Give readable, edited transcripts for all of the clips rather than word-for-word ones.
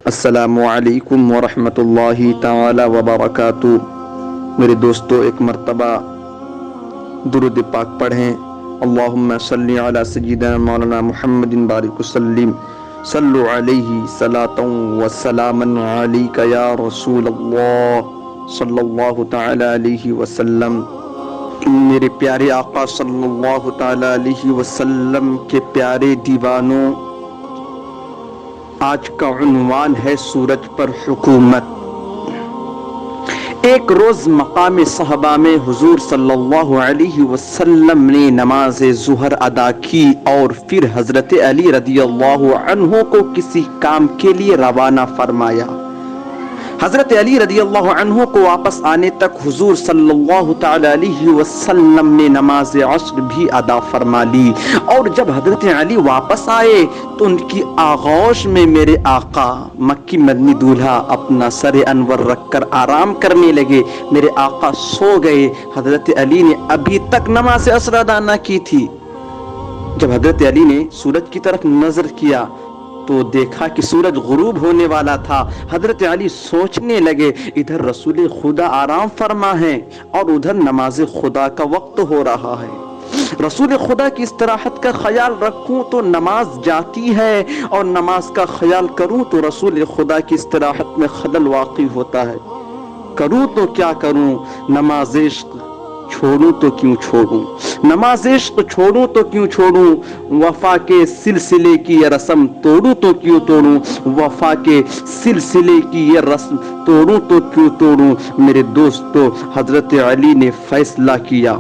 السلام علیکم ورحمۃ اللہ تعالی وبرکاتہ۔ میرے دوستو، ایک مرتبہ درود پاک پڑھیں۔ اللہم صلی علی سیدنا مولانا محمد بارک وسلم، صلو علیہ صلاۃ و سلاما علیک یا رسول اللہ صلی اللہ تعالی علیہ وسلم۔ میرے پیارے آقا صلی اللہ تعالی علیہ وسلم کے پیارے دیوانوں، آج کا عنوان ہے سورج پر حکومت۔ ایک روز مقام صحابہ میں حضور صلی اللہ علیہ وسلم نے نماز ظہر ادا کی اور پھر حضرت علی رضی اللہ عنہ کو کسی کام کے لیے روانہ فرمایا۔ حضرت علی رضی اللہ عنہ کو واپس آنے تک حضور صلی اللہ تعالی علیہ وسلم نے نماز عصر بھی ادا فرما لی، اور جب حضرت علی واپس آئے تو ان کی آغوش میں میرے آقا مکی مدنی دولہا اپنا سر انور رکھ کر آرام کرنے لگے۔ میرے آقا سو گئے۔ حضرت علی نے ابھی تک نماز عصر ادا نہ کی تھی۔ جب حضرت علی نے سورج کی طرف نظر کیا تو دیکھا کہ سورج غروب ہونے والا تھا۔ حضرت علی سوچنے لگے، ادھر رسول خدا آرام فرما ہے اور ادھر نماز خدا کا وقت ہو رہا ہے۔ رسول خدا کی استراحت کا خیال رکھوں تو نماز جاتی ہے، اور نماز کا خیال کروں تو رسول خدا کی استراحت میں خلل واقع ہوتا ہے۔ کروں تو کیا کروں، نماز عشق چھوڑوں تو کیوں چھوڑوں، نماز عشق چھوڑوں تو کیوں چھوڑوں، وفا کے سلسلے کی یہ رسم توڑوں تو کیوں توڑوں، وفا کے سلسلے کی یہ رسم توڑوں تو کیوں توڑوں۔ میرے دوستو، حضرت علی نے فیصلہ کیا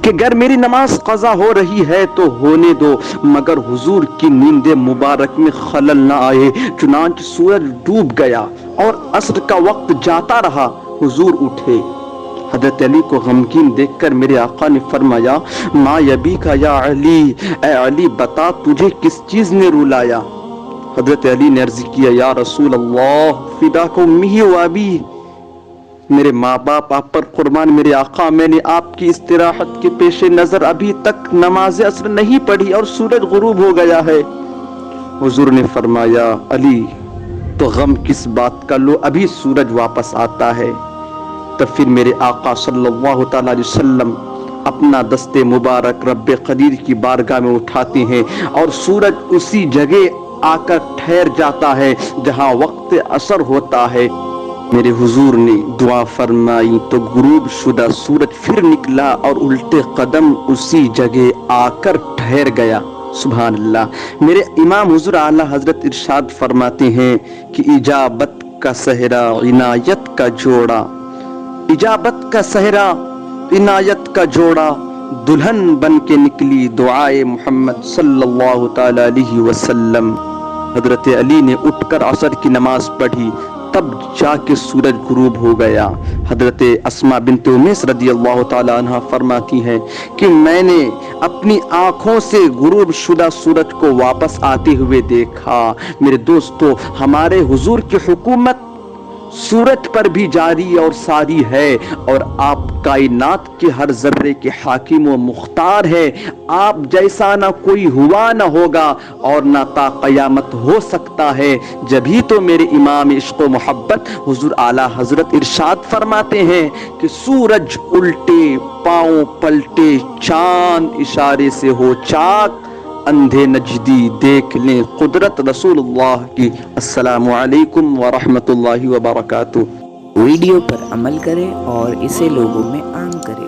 کہ اگر میری نماز قضا ہو رہی ہے تو ہونے دو، مگر حضور کی نیند مبارک میں خلل نہ آئے۔ چنانچہ سورج ڈوب گیا اور عصر کا وقت جاتا رہا۔ حضور اٹھے۔ حضرت علی کو غمگین دیکھ کر میرے آقا نے فرمایا، ما یبیک یا علی، اے علی بتا تجھے کس چیز نے رلایا؟ حضرت علی نے عرض کیا، یا رسول اللہ فداک امی و ابی، میرے ماں باپ آپ پر قربان میرے آقا، میں نے آپ کی استراحت کے پیش نظر ابھی تک نماز عصر نہیں پڑھی اور سورج غروب ہو گیا ہے۔ حضور نے فرمایا، علی تو غم کس بات کا، لو ابھی سورج واپس آتا ہے۔ تب پھر میرے آقا صلی اللہ تعالی علیہ وسلم اپنا دست مبارک رب قدیر کی بارگاہ میں اٹھاتے ہیں اور سورج اسی جگہ آ کر ٹھہر جاتا ہے جہاں وقت عصر ہوتا ہے۔ میرے حضور نے دعا فرمائی تو غروب شدہ سورج پھر نکلا اور الٹے قدم اسی جگہ آ کر ٹھہر گیا۔ سبحان اللہ۔ میرے امام حضور اعلی حضرت ارشاد فرماتے ہیں کہ اجابت کا صحرا عنایت کا جوڑا، اجابت کا صحرا عنایت کا جوڑا، دلہن بن کے نکلی دعائے محمد صلی اللہ تعالی علیہ وسلم۔ حضرت علی نے اٹھ کر عصر کی نماز پڑھی، تب جا کے سورج غروب ہو گیا۔ حضرت اسماء بنت امیس رضی اللہ تعالی عنہ فرماتی ہیں کہ میں نے اپنی آنکھوں سے غروب شدہ سورج کو واپس آتے ہوئے دیکھا۔ میرے دوستو، ہمارے حضور کی حکومت سورج پر بھی جاری اور ساری ہے، اور آپ کائنات کے ہر ذرے کے حاکم و مختار ہے۔ آپ جیسا نہ کوئی ہوا نہ ہوگا اور نہ تا قیامت ہو سکتا ہے۔ جبھی تو میرے امام عشق و محبت حضور اعلی حضرت ارشاد فرماتے ہیں کہ سورج الٹے پاؤں پلٹے، چاند اشارے سے ہو چاک، اندھے نجدی دیکھ لیں قدرت رسول اللہ کی۔ السلام علیکم ورحمۃ اللہ وبرکاتہ۔ ویڈیو پر عمل کریں اور اسے لوگوں میں عام کریں۔